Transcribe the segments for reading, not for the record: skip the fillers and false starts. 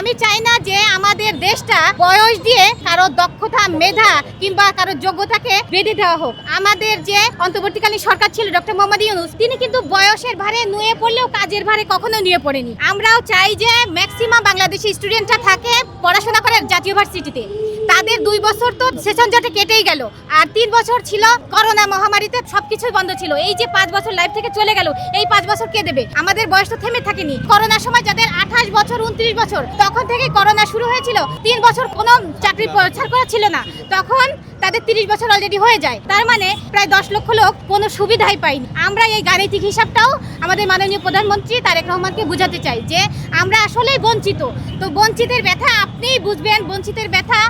আমি চাই না যে আমাদের দেশটা বয়স দিয়ে কারো দক্ষতা মেধা কিংবা কারো যোগ্যতাকে বেঁধে দেওয়া হোক। আমাদের যে অন্তর্বর্তীকালীন সরকার ছিল ডক্টর মোহাম্মদ ইউনূস, তিনি কিন্তু বয়সের ভারে নুয়ে পড়লেও কাজের ভারে কখনো নিয়ে পড়েনি। আমরাও চাই যে ম্যাক্সিমাম বাংলাদেশি স্টুডেন্টরা থাকে পড়াশোনা করে জাতীয় ভার্সিটিতে, তাদের 2 বছর তো সেশন জটে কেটেই গেল, আর 3 বছর ছিল করোনা মহামারীতে সবকিছুই বন্ধ ছিল। এই যে 5 বছর লাইফ থেকে চলে গেল, এই 5 বছর কে দেবে? আমাদের বয়স তো থেমে থাকেনি। করোনার সময় যাদের 28 বছর 29 বছর, তখন থেকে করোনা শুরু হয়েছিল, 3 বছর কোনো চাকরি ছাড় করা ছিল না, তখন তাদের 30 বছর অলরেডি হয়ে যায়। তার মানে প্রায় 10 লক্ষ লোক কোনো সুবিধাই পায়নি। আমরা এই গাণিতিক হিসাবটাও আমাদের মাননীয় প্রধানমন্ত্রী তারেক রহমানকে বোঝাতে চাই যে আমরা আসলেই বঞ্চিত। তো বঞ্চিতের ব্যথা আপনিই বুঝবেন, বঞ্চিতের ব্যথা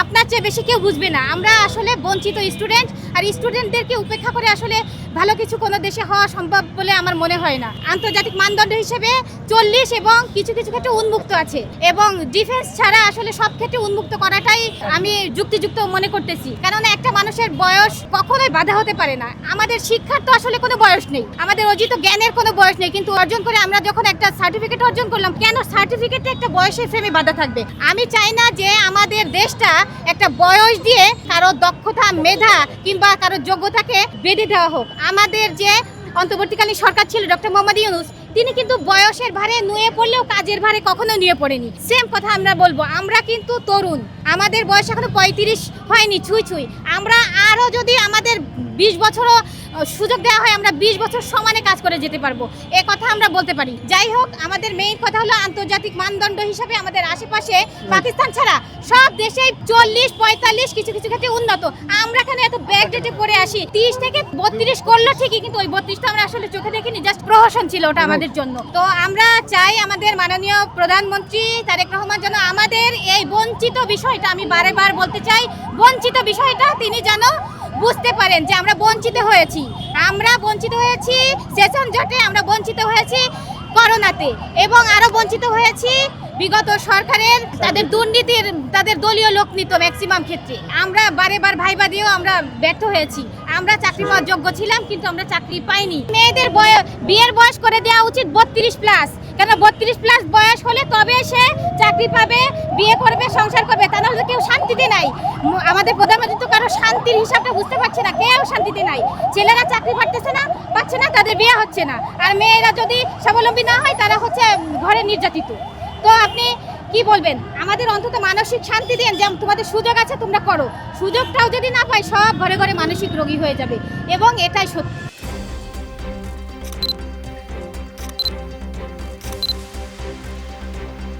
আপনার চেয়ে বেশি কেউ বুঝবে না। আমরা আসলে বঞ্চিত স্টুডেন্ট, আর স্টুডেন্টদেরকে উপেক্ষা করে আসলে ভালো কিছু কোনো দেশে হওয়া সম্ভব বলে আমার মনে হয় না। আন্তর্জাতিক মানদণ্ড হিসেবে 40 এবং কিছু কিছু ক্ষেত্রে উন্মুক্ত আছে, এবং ডিফেন্স ছাড়া আসলে সব ক্ষেত্রে উন্মুক্ত করাটাই আমি যুক্তিযুক্ত মনে করতেছি। কারণ একটা মানুষের বয়স কখনোই বাধা হতে পারে না। আমাদের শিক্ষার তো আসলে কোনো বয়স নেই, আমাদের অর্জিত জ্ঞানের কোনো বয়স নেই, কিন্তু অর্জন করে আমরা যখন একটা সার্টিফিকেট অর্জন করলাম, কেন সার্টিফিকেটে একটা বয়সের ফ্রেমে বাধা থাকবে? আমি চাই না যে আমাদের দেশটা একটা বয়স দিয়ে কারো দক্ষতা মেধা কিংবা কারো যোগ্যতাকে বেঁধে দেওয়া হোক। আমাদের যে অন্তর্বর্তীকালীন সরকার ছিল ডক্টর মোহাম্মদ ইউনূস, তিনি কিন্তু বয়সের ভারে নুয়ে পড়লেও কাজের ভারে কখনো নিয়ে পড়েনি। সেম কথা আমরা বলবো, আমরা কিন্তু তরুণ, আমাদের বয়স এখনো 35 হয়নি ছুঁই ছুঁই। আমরা আরও যদি আমাদের 20 বছরও সুযোগ দেওয়া হয়, আমরা 20 বছর সমানে কাজ করে যেতে পারবো, এ কথা আমরা বলতে পারি। যাই হোক, আমাদের মেইন কথা হলো আন্তর্জাতিক মানদণ্ড হিসাবে আমাদের আশেপাশে পাকিস্তান ছাড়া সব দেশে 40 45 কিছু কিছু ক্ষেত্রে উন্নত। আমরা এখানে এত ব্যাকডেটে পড়ে আসি, 30 থেকে 32 করলো ঠিকই, কিন্তু ওই 32টা আমরা আসলে চোখে দেখিনি, জাস্ট প্রহসন ছিল ওটা আমাদের জন্য। তো আমরা চাই আমাদের মাননীয় প্রধানমন্ত্রী তারেক রহমান যেন আমাদের এই বঞ্চিত বিষয়টা, আমি বারেবার বলতে চাই, বঞ্চিত বিষয়টা তিনি যেন বুঝতে পারেন যে আমরা বঞ্চিত হয়েছি। আমরা বঞ্চিত হয়েছি সেশন জটে, আমরা বঞ্চিত হয়েছি করোনাতে, এবং আরো বঞ্চিত হয়েছি বিগত সরকারের তাদের দুর্নীতির, তাদের দলীয় লোকনীতি ম্যাক্সিমাম ক্ষেত্রে। আমরা বারেবার ভাইবা দিয়েও আমরা ব্যর্থ হয়েছি। আমরা চাকরি পাওয়ার যোগ্য ছিলাম, কিন্তু আমরা চাকরি পাইনি। মেয়েদের বিয়ের বয়স করে দেওয়া উচিত 32+, কেন 32+ বয়স হলে তবে সে চাকরি পাবে, বিয়ে করবে, সংসার করবে, তা নাহলে কেউ শান্তিতে নাই। আমাদের প্রধানমন্ত্রী তো কারো শান্তির হিসাবটা বুঝতে পারছে না, কেউ শান্তিতে নাই। ছেলেরা চাকরি পাচ্ছে না, তাদের বিয়ে হচ্ছে না, আর মেয়েরা যদি স্বাবলম্বী না হয় তারা হচ্ছে ঘরে নির্যাতিত। তো আপনি কি বলবেন? আমাদের অন্তত মানসিক শান্তি দেন, যে তোমাদের সুযোগ আছে তোমরা করো। সুযোগটাও যদি না পাই, সব ঘরে ঘরে মানসিক রোগী হয়ে যাবে, এবং এটাই সত্যি।